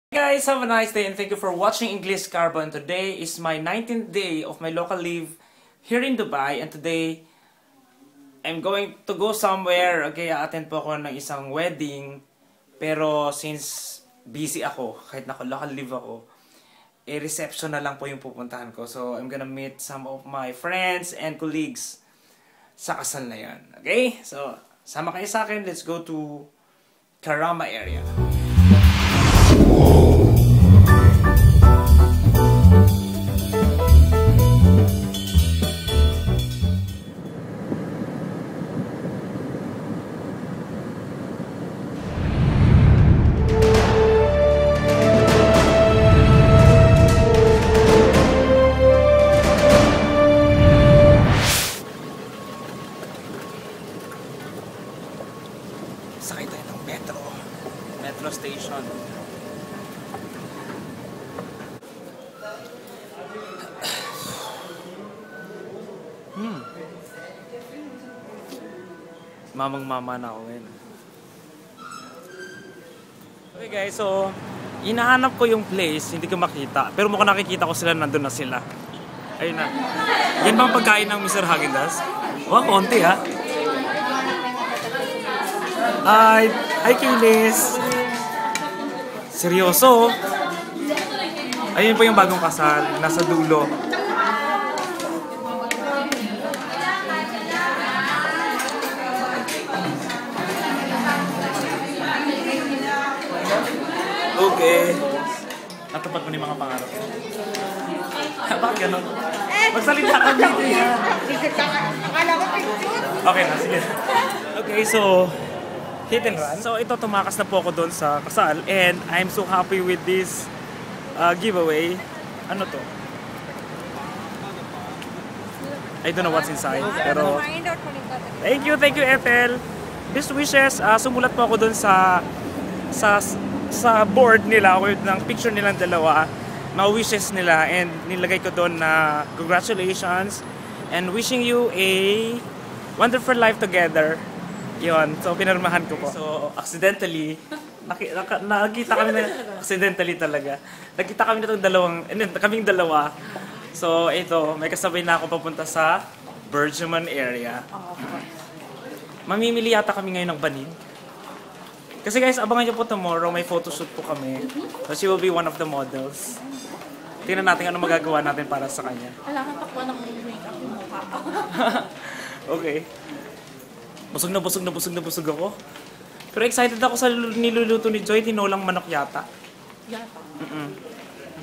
Guys, have a nice day and thank you for watching English Carbon. Today is my 19th day of my local leave here in Dubai, and today I'm going to go somewhere. Okay, attend po ako ng isang wedding, pero since busy ako, kahit naka-local leave ako, reception na lang po yung pupuntahan ko. So I'm gonna meet some of my friends and colleagues sa kasal na yan. Okay, so sama kayo sa akin. Let's go to Karama area. Sakay tayo ng metro station. Mamang-mama na ako ngayon. Okay guys, so hinahanap ko yung place, hindi ko makita. Pero mukhang nakikita ko sila, nandun na sila. Ayun na. Yan bang pagkain ng Mr. Häagen-Dazs? Oh, konti ha. Hi Kilis! Seryoso? Ayun po yung bagong kasal, nasa dulo. Okay. Natupad mo ni mga pangarap. Bakit gano'n? Magsalita ka dito yan. Okay na, sige. Okay, so hit and run. So ito, tumakas na po ako doon sa kasal and I'm so happy with this giveaway. Ano to? I don't know what's inside, pero thank you Ethel. Best wishes. Sumulat po ako doon sa board nila with ng picture nilang dalawa, mga wishes nila, and nilagay ko doon na congratulations and wishing you a wonderful life together. Yon, so pinirmahan ko po. So accidentally nakita kami na accidentally talaga. Nakita kami na kaming dalawa. So ito, may kasabay na ako papunta sa Bergman area. Mamimili yata kami ngayon ng banig. Kasi guys, abangan nyo po tomorrow, may photoshoot po kami. So she will be one of the models. Tingnan natin ano magagawa natin para sa kanya. Kailangan takwa ng makeup yung mukha. Okay. Busog ako. Pero excited ako sa niluluto ni Joy, tinolang manok yata. Yata.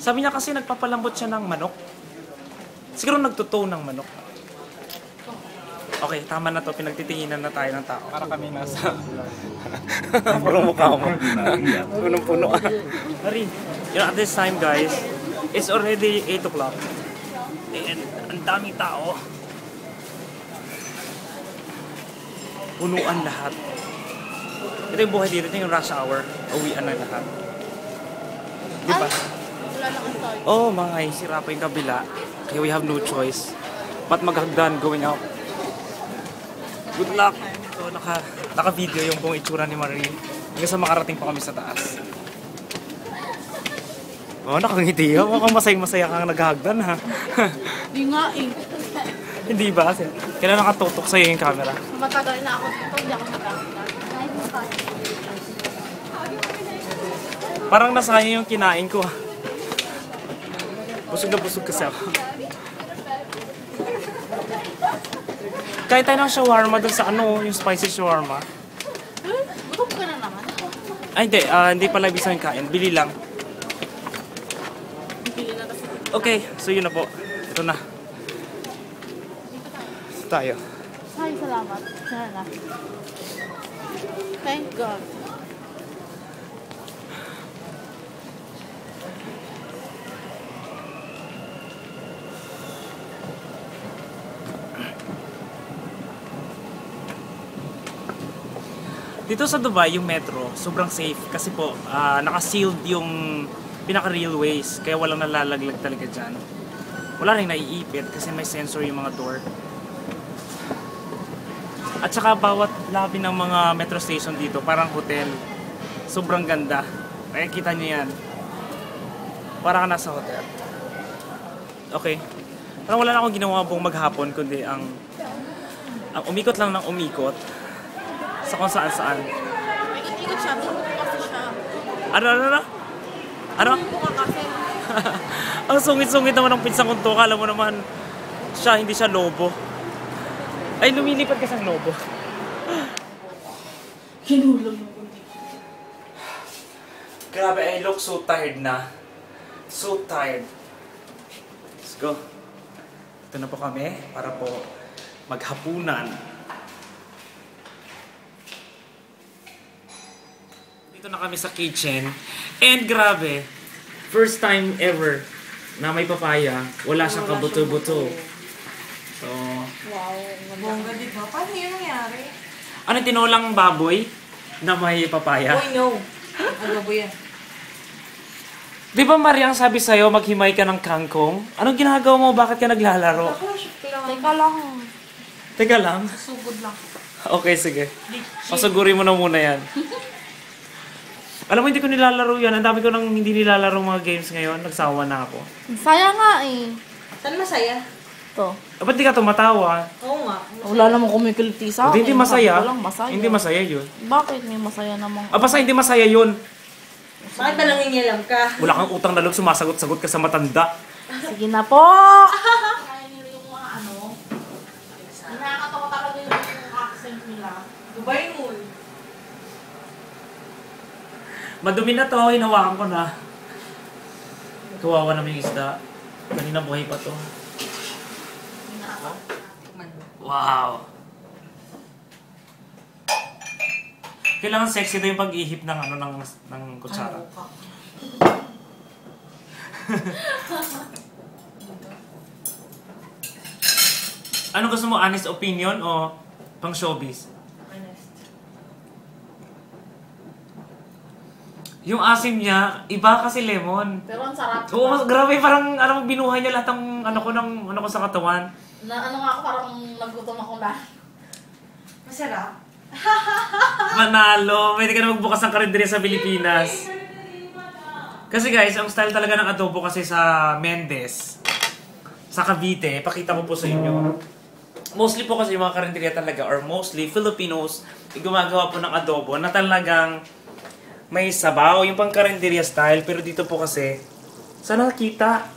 Sabi niya kasi nagpapalambot siya ng manok. Siguro nagtuto ng manok. Okay, tama na to. Pinagtitinginan na tayo ng tao. Para kami nasa... Purong mukha mo. Punong-puno. Sorry. You know, at this time guys, it's already 8 o'clock. And ang daming tao. Punuan lahat. Ito yung buhay dito. Ito yung rush hour. Uwian na lahat. Diba? Wala lang ang tayo. Oh my, sira pa yung kabila. Kaya we have no choice. But maghagdan going out. Good luck! So, naka-video yung buong itsura ni Marie. Hanggang sa makarating pa kami sa taas. Oh, nakangiti ha. Mukhang masayang-masaya kang naghahagdan ha. Di nga eh. Hindi ba? Kailan nakatutok sa'yo yung camera? Matagal na ako dito, hindi ako nagkakita. Parang nasayang yung kinain ko ha. Busog na busog kasi ako. Kain tayo ng shawarma dun sa yung spicy shawarma. Gutom ka na naman. Ay, hindi pala ibig sabihin kain. Bili lang. Bili na kasi. Okay, so yun na po. Ito na. Tayo. Ay, salamat. Sana. Thank God. Dito sa Dubai, yung metro, sobrang safe kasi po naka-sealed yung pinaka-railways, kaya walang nalalaglag talaga dyan. Wala rin naiipit kasi may sensor yung mga door. At saka bawat labi ng mga metro station dito, parang hotel. Sobrang ganda. Kaya kita niyo yan. Para ka nasa hotel. Okay. Parang wala na akong ginawa buong maghapon, kundi ang umikot lang ng umikot sa kung saan saan. May ikot siya. Tumulong kasi siya. Ano? Tumulong ka kasi. Ang sungit-sungit naman ng pinsang kong to. Kala mo naman, hindi siya lobo. Ay, lumilipad ka sa lobo. Hinulog mo. Grabe, I look so tired na. So tired. Let's go. Ito na po kami para po maghapunan. Dito na kami sa kitchen. And grabe, first time ever na may papaya, wala siyang kabuto-buto. So, Wow. Bongga, di ba? Paano yun nangyari? ano tinolang baboy na may papaya? Boy, no. Adobo yan. Di ba Mariang sabi sa'yo maghimay ka ng kangkong? Anong ginagawa mo? Bakit ka naglalaro? Teka lang. Teka lang. Sugod lang. Okay, sige. Pasuguri mo na muna yan. Alam mo, hindi ko nilalaro yan. Ang dami ko nang hindi nilalaro mga games ngayon. Nagsawa na ako. Saya nga eh. Saan masaya? Ito. Ba't di ka tumatawa? Oo nga. Wala namang kumikiliti sa akin. Hindi masaya. Walang masaya. Hindi masaya yun. Bakit may masaya namang... Basta hindi masaya yun. Bakit ba nangingilam ka? Wala kang utang na loob, sumasagot-sagot ka sa matanda. Sige na po! Kaya nila yung mga ano, nakakatawa talaga yung accent nila. Dubai mo. Madumi na to, hinawakan ko na. Kawawa naman yung isda. Kanina buhay pa to. Tikman mo. Wow! Kailangan sexy daw yung pag-ihip ng ng kutsara. Ano gusto mo? Honest opinion o pang showbiz? Honest. Yung asim niya, iba kasi lemon. Pero ang sarap. Oo, grabe, parang binuhay niya lahat ng ano ko sa katawan. Na ano nga ako, parang nagutom ako na. Masarap. Manalo! Pwede ka na magbukas ng karinderya sa Pilipinas. Kasi guys, ang style talaga ng adobo kasi sa Mendez, sa Cavite, pakita ko po sa inyo. Mostly po kasi yung mga karinderya talaga, or mostly Filipinos, gumagawa po ng adobo na talagang may sabaw, yung pang karinderya style. Pero dito po kasi, sana nakita?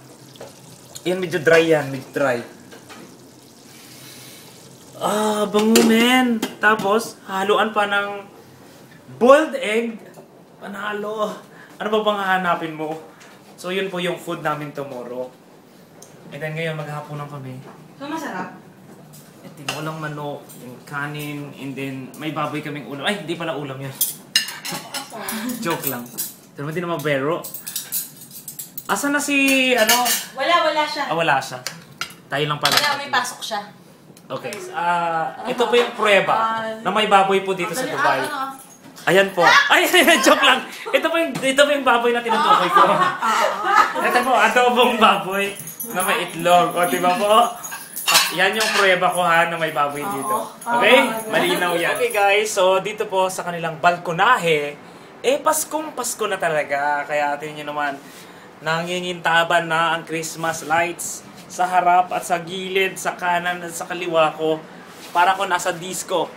Yan, medyo dry yan, medyo dry. Bango men. Tapos, haluan pa ng boiled egg. Panalo. Ano ba bang hahanapin mo? So, yun po yung food namin tomorrow. And then ngayon, maghahaponan kami. So, masarap. Tinolang manok, yung kanin, and then may baboy kaming ulam. Ay, hindi pala ulam yun. Joke lang. Pero hindi naman bero. Asa na si, Wala siya. wala siya. Tayo lang pala. Wala, may pasok siya. Okay. Ito po yung prueba na may baboy po dito sa Dubai. Ayan po. Ay, joke lang. Ito po yung baboy na tinutukoy ko. Ito po, adobong baboy na may itlog. O, diba po? Yan yung prueba ko ha, na may baboy dito. Okay? Malinaw yan. Okay guys, so dito po sa kanilang balkonahe, Paskong Pasko na talaga. Kaya tingnan nyo naman, nangingintaban na ang Christmas lights sa harap at sa gilid, sa kanan at sa kaliwa ko. Para ko nasa disco.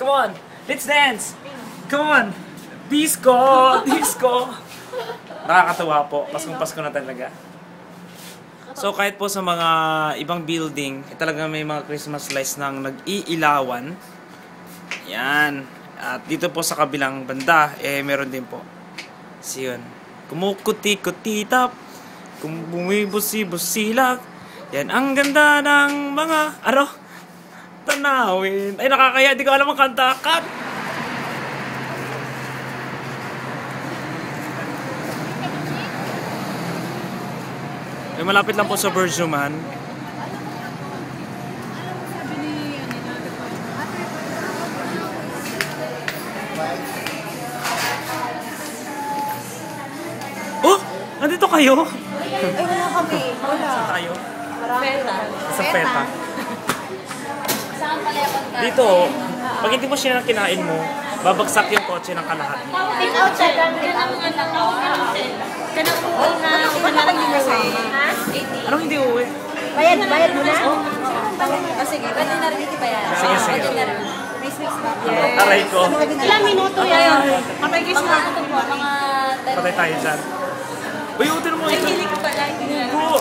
Come on, let's dance! Come on! Disco! Disco! Nakakatawa po. Paskong Pasko na talaga. So kahit po sa mga ibang building, talaga may mga Christmas lights nang nag-iilawan. Yan. At dito po sa kabilang banda, meron din po. So yun. Kumukuti-kutitap, kumubusi-busilak. Yan, ang ganda ng mga, tanawin. Ay, nakakaya, di ko alam ang kanta. Cut! Malapit lang po sa Berjuman. Oh! Nandito kayo? Ay, wala kami. Wala. Saan tayo? Peta. Sa Peta. Saan palipad ka? Dito, pag hindi mo siya kinain mo, babagsak yung kotse ng kalahati. Ikaw, check. Kanang una, Anong hindi uuwi? Bayad mo na? O sige, pwede na rin kita yan. Sige, sige. Pwede na rin. May sweets ba? Aray ko. Ilang minuto yan? Kapag-kiss Mga ano po, mga... Patay tayo dyan. Uy, utin mo ito. Nahili ko pala. Bugo.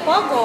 Pogo.